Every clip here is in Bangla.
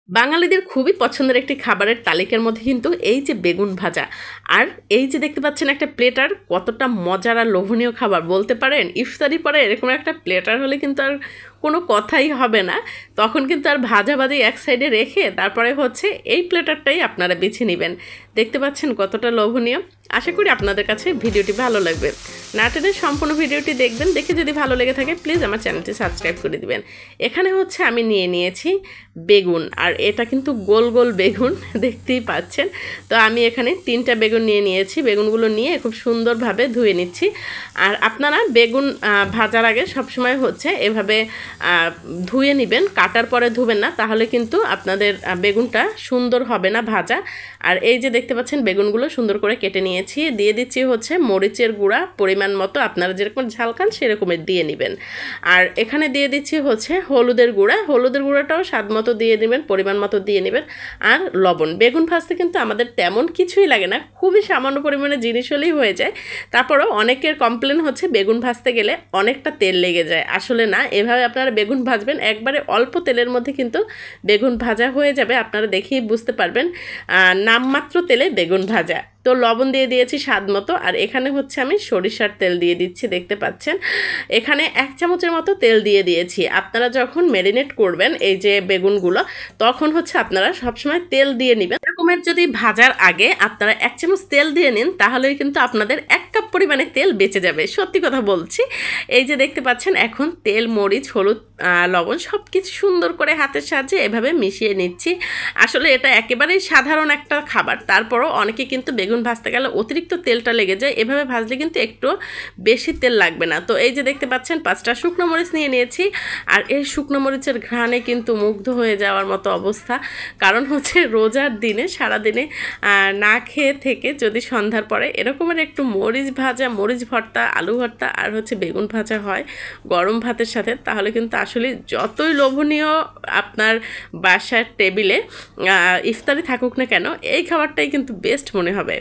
বাঙালিদের খুবই পছন্দের একটি খাবারের তালিকার মধ্যে কিন্তু এই যে বেগুন ভাজা আর এই যে দেখতে পাচ্ছেন একটা প্লেটার কতটা মজার আর লোভনীয় খাবার বলতে পারেন। ইফতারি পরে এরকম একটা প্লেটার হলে কিন্তু আর কোনো কথাই হবে না, তখন কিন্তু আর ভাজাভাজি এক সাইডে রেখে তারপরে হচ্ছে এই প্লেটারটাই আপনারা বেছে নেবেন। দেখতে পাচ্ছেন কতটা লোভনীয়। আশা করি আপনাদের কাছে ভিডিওটি ভালো লাগবে। না টেনে সম্পূর্ণ ভিডিওটি দেখবেন, দেখে যদি ভালো লেগে থাকে প্লিজ আমার চ্যানেলটি সাবস্ক্রাইব করে দিবেন। এখানে হচ্ছে আমি নিয়ে নিয়েছি বেগুন, আর এটা কিন্তু গোল গোল বেগুন দেখতেই পাচ্ছেন। তো আমি এখানে 3টা বেগুন নিয়ে নিয়েছি। বেগুনগুলো নিয়ে খুব সুন্দরভাবে ধুয়ে নিচ্ছি। আর আপনারা বেগুন ভাজার আগে সবসময় হচ্ছে এভাবে ধুয়ে নেবেন, কাটার পরে ধুবেন না, তাহলে কিন্তু আপনাদের বেগুনটা সুন্দর হবে না ভাজা। আর এই যে দেখতে পাচ্ছেন বেগুনগুলো সুন্দর করে কেটে নিয়েছি। দিয়ে দিচ্ছি হচ্ছে মরিচের গুঁড়া পরিমাণ মতো, আপনারা যেরকম ঝাল খান সেরকমের দিয়ে নেবেন। আর এখানে দিয়ে দিচ্ছি হচ্ছে হলুদের গুঁড়া, হলুদের গুঁড়াটাও স্বাদ মতো দিয়ে নেবেন, পরিমাণ মতো দিয়ে নেবেন। আর লবণ। বেগুন ভাজতে কিন্তু আমাদের তেমন কিছুই লাগে না, খুবই সামান্য পরিমাণে জিনিস হলেই হয়ে যায়। তারপরেও অনেকের কমপ্লেন হচ্ছে বেগুন ভাজতে গেলে অনেকটা তেল লেগে যায়। আসলে না, এভাবে আপনারা বেগুন ভাজবেন, একবারে অল্প তেলের মধ্যে কিন্তু বেগুন ভাজা হয়ে যাবে। আপনারা দেখেই বুঝতে পারবেন, নামমাত্র তেলে বেগুন ভাজা। তো লবণ দিয়ে দিয়েছি স্বাদ মতো। আর এখানে হচ্ছে আমি সরিষার তেল দিয়ে দিচ্ছি, দেখতে পাচ্ছেন এখানে 1 চামচের মতো তেল দিয়ে দিয়েছি। আপনারা যখন ম্যারিনেট করবেন এই যে বেগুনগুলো, তখন হচ্ছে আপনারা সবসময় তেল দিয়ে নেবেন। এরকমের যদি ভাজার আগে আপনারা 1 চামচ তেল দিয়ে নিন, তাহলেই কিন্তু আপনাদের 1 কাপ পরিমাণে তেল বেঁচে যাবে, সত্যি কথা বলছি। এই যে দেখতে পাচ্ছেন এখন তেল, মরিচ, হলুদ, লবণ সব কিছু সুন্দর করে হাতের সাহায্যে এভাবে মিশিয়ে নিচ্ছি। আসলে এটা একেবারেই সাধারণ একটা খাবার, তারপরও অনেকে কিন্তু বেগুন ভাজতে গেলে অতিরিক্ত তেলটা লেগে যায়। এভাবে ভাজলে কিন্তু একটু বেশি তেল লাগবে না। তো এই যে দেখতে পাচ্ছেন 5টা শুকনো মরিচ নিয়ে নিয়েছি। আর এই শুকনো মরিচের ঘ্রাণে কিন্তু মুগ্ধ হয়ে যাওয়ার মতো অবস্থা। কারণ হচ্ছে রোজার দিনে সারাদিনে না খেয়ে থেকে যদি সন্ধ্যার পরে এরকমের একটু মরিচ ভাজা, মরিচ ভর্তা, আলু ভর্তা আর হচ্ছে বেগুন ভাজা হয় গরম ভাতের সাথে, তাহলে কিন্তু আসলে যতই লোভনীয় আপনার বাসার টেবিলে ইফতারি থাকুক না কেন, এই খাবারটাই কিন্তু বেস্ট মনে হবে।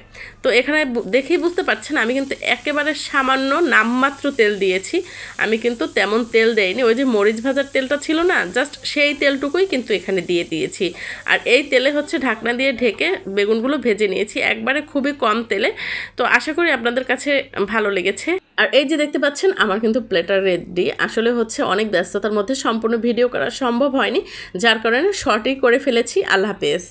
তো এখানে দেখেই বুঝতে পারছেন আমি কিন্তু একেবারে সামান্য নামমাত্র তেল দিয়েছি, আমি কিন্তু তেমন তেল দেইনি। ওই যে মরিচ ভাজার তেলটা ছিল না, জাস্ট সেই তেলটুকুই কিন্তু এখানে দিয়ে দিয়েছি। আর এই তেলে হচ্ছে ঢাকনা দিয়ে ঢেকে বেগুনগুলো ভেজে নিয়েছি, একবারে খুবই কম তেলে। তো আশা করি আপনাদের কাছে ভালো লেগেছে। আর এই যে দেখতে পাচ্ছেন আমার কিন্তু প্লেটার রেডি। আসলে হচ্ছে অনেক ব্যস্ততার মধ্যে সম্পূর্ণ ভিডিও করা সম্ভব হয়নি, যার কারণে শর্টই করে ফেলেছি। আল্লাহ হাফেজ।